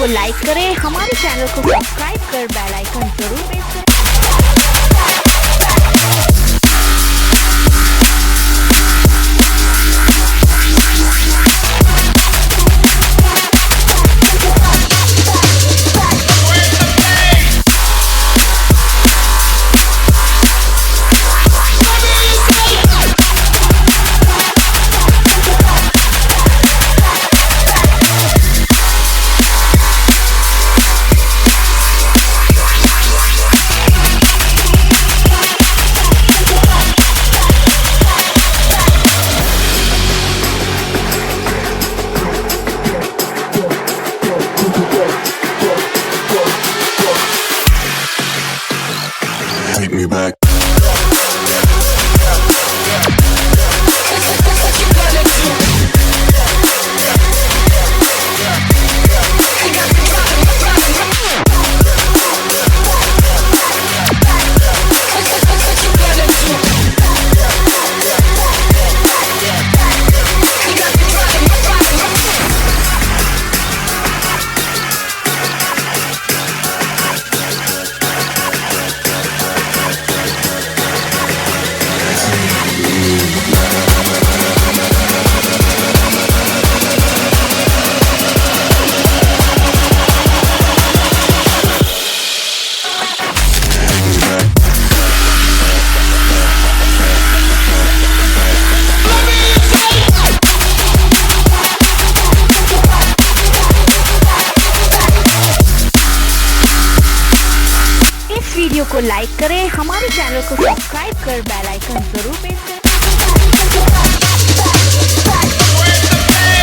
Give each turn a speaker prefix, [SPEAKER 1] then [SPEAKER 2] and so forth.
[SPEAKER 1] को लाइक करें, हमारे चैनल को सब्सक्राइब कर बेल आइकन जरूर प्रेस करें।
[SPEAKER 2] Take me back.
[SPEAKER 1] वीडियो को लाइक करें, हमारे चैनल को सब्सक्राइब कर बेल आइकन जरूर प्रेस करें।